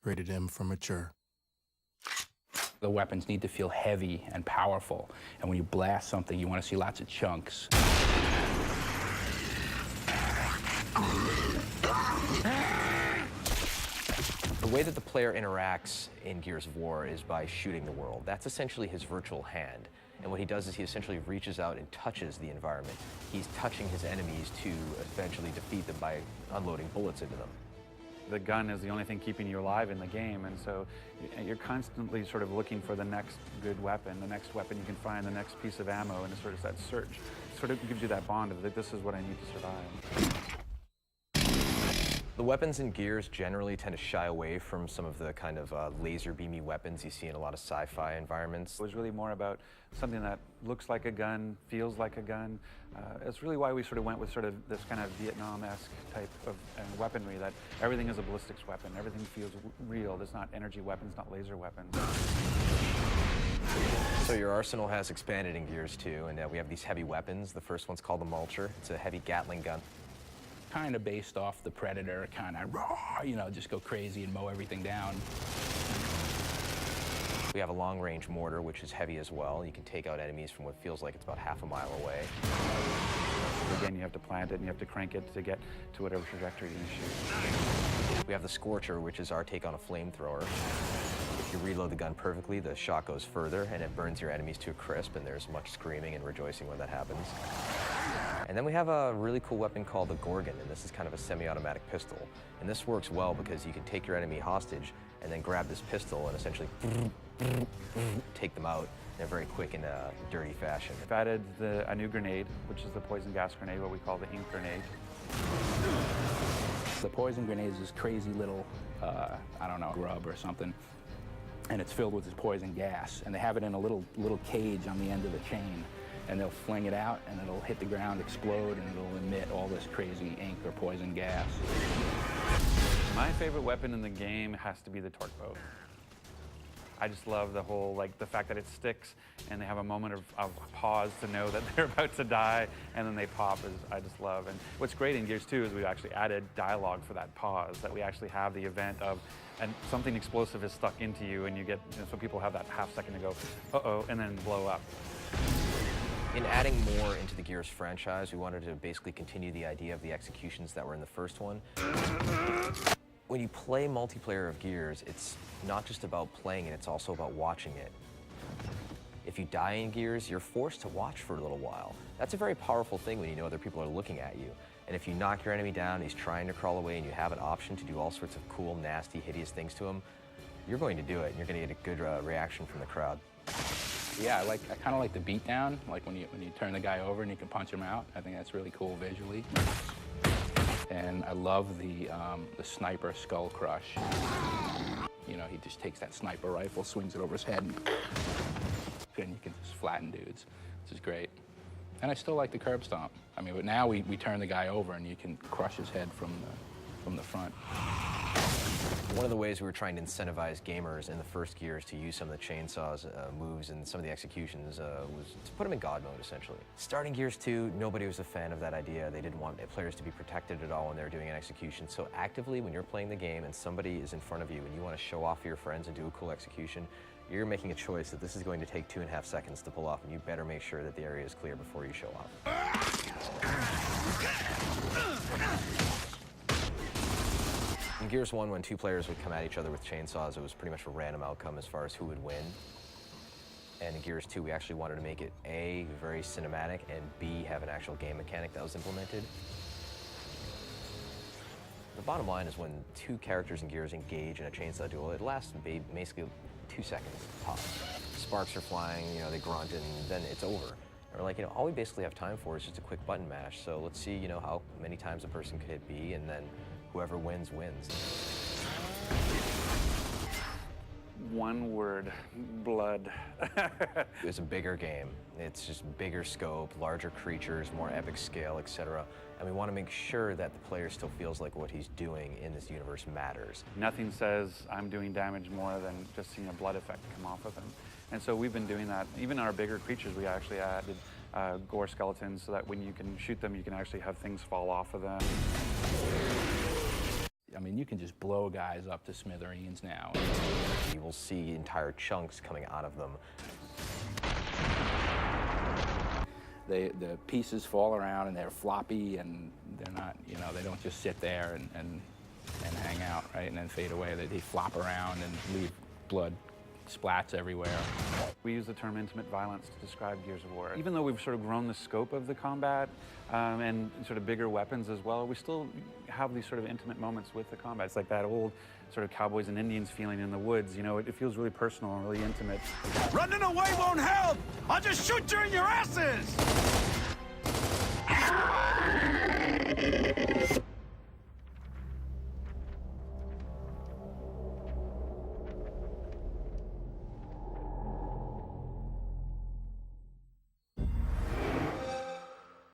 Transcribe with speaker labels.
Speaker 1: Rated M for mature.
Speaker 2: The weapons need to feel heavy and powerful, and when you blast something, you want to see lots of chunks.
Speaker 3: The way that the player interacts in Gears of War is by shooting the world. That's essentially his virtual hand. And what he does is he essentially reaches out and touches the environment. He's touching his enemies to eventually defeat them by unloading bullets into them.
Speaker 4: The gun is the only thing keeping you alive in the game, and so you're constantly sort of looking for the next good weapon, the next weapon you can find, the next piece of ammo, and it's sort of that search. It sort of gives you that bond of that this is what I need to survive.
Speaker 3: The weapons in Gears generally tend to shy away from some of the kind of laser beamy weapons you see in a lot of sci-fi environments.
Speaker 4: It was really more about something that looks like a gun, feels like a gun. It's really why we sort of went with sort of this kind of Vietnam-esque type of weaponry, that everything is a ballistics weapon, everything feels real. There's not energy weapons, not laser weapons.
Speaker 3: So your arsenal has expanded in Gears 2, and we have these heavy weapons. The first one's called the Mulcher. It's a heavy Gatling gun.
Speaker 2: Kind of based off the Predator, kind of raw, you know, just go crazy and mow everything down.
Speaker 3: We have a long-range mortar, which is heavy as well. You can take out enemies from what feels like it's about half a mile away.
Speaker 4: Again, you have to plant it and you have to crank it to get to whatever trajectory you're going to shoot.
Speaker 3: We have the Scorcher, which is our take on a flamethrower. If you reload the gun perfectly, the shot goes further and it burns your enemies to a crisp, and there's much screaming and rejoicing when that happens. And then we have a really cool weapon called the Gorgon, and this is kind of a semi-automatic pistol. And this works well because you can take your enemy hostage and then grab this pistol and essentially take them out in a very quick and dirty fashion.
Speaker 4: We've added a new grenade, which is the poison gas grenade, what we call the ink grenade.
Speaker 2: The poison grenade is this crazy little, I don't know, grub or something, and it's filled with this poison gas, and they have it in a little cage on the end of the chain, and they'll fling it out, and it'll hit the ground, explode, and it'll emit all this crazy ink or poison gas.
Speaker 4: My favorite weapon in the game has to be the torque bow. I just love the whole, like, the fact that it sticks and they have a moment of pause to know that they're about to die, and then they pop, I just love. And what's great in Gears 2 is we actually added dialogue for that pause, that we actually have the event of, and something explosive is stuck into you, and you get, so people have that half second to go, uh-oh, and then blow up.
Speaker 3: In adding more into the Gears franchise, we wanted to basically continue the idea of the executions that were in the first one. When you play multiplayer of Gears, it's not just about playing it, it's also about watching it. If you die in Gears, you're forced to watch for a little while. That's a very powerful thing when you know other people are looking at you. And if you knock your enemy down, he's trying to crawl away, and you have an option to do all sorts of cool, nasty, hideous things to him, you're going to do it, and you're going to get a good reaction from the crowd.
Speaker 2: Yeah, I kind of like the beatdown, like when you turn the guy over and you can punch him out. I think that's really cool visually. And I love the sniper skull crush. You know, he just takes that sniper rifle, swings it over his head, and you can just flatten dudes, which is great. And I still like the curb stomp. I mean, but now we turn the guy over and you can crush his head from the front.
Speaker 3: One of the ways we were trying to incentivize gamers in the first Gears to use some of the chainsaws moves and some of the executions was to put them in God mode, essentially. Starting Gears 2, nobody was a fan of that idea. They didn't want players to be protected at all when they were doing an execution. So actively, when you're playing the game and somebody is in front of you and you want to show off for your friends and do a cool execution, you're making a choice that this is going to take 2.5 seconds to pull off, and you better make sure that the area is clear before you show off. In Gears 1, when two players would come at each other with chainsaws, it was pretty much a random outcome as far as who would win. And in Gears 2, we actually wanted to make it A, very cinematic, and B, have an actual game mechanic that was implemented. The bottom line is when two characters in Gears engage in a chainsaw duel, it lasts basically 2 seconds tops. Sparks are flying, you know, they grunt, and then it's over. And we're like, you know, all we basically have time for is just a quick button mash. So let's see, you know, how many times a person could hit B, and then whoever wins, wins.
Speaker 4: One word, blood.
Speaker 3: It's a bigger game. It's just bigger scope, larger creatures, more epic scale, etc. And we want to make sure that the player still feels like what he's doing in this universe matters.
Speaker 4: Nothing says I'm doing damage more than just seeing a blood effect come off of him. And so we've been doing that. Even our bigger creatures, we actually added gore skeletons so that when you can shoot them, you can actually have things fall off of them.
Speaker 2: I mean, you can just blow guys up to smithereens now.
Speaker 3: You will see entire chunks coming out of them.
Speaker 2: The pieces fall around and they're floppy and they're not, you know, they don't just sit there and hang out, right, and then fade away. They flop around and leave blood splats everywhere.
Speaker 4: We use the term intimate violence to describe Gears of War. Even though we've sort of grown the scope of the combat and sort of bigger weapons as well, we still have these sort of intimate moments with the combat. It's like that old sort of cowboys and Indians feeling in the woods. You know, it feels really personal and really intimate.
Speaker 1: Running away won't help! I'll just shoot you in your asses!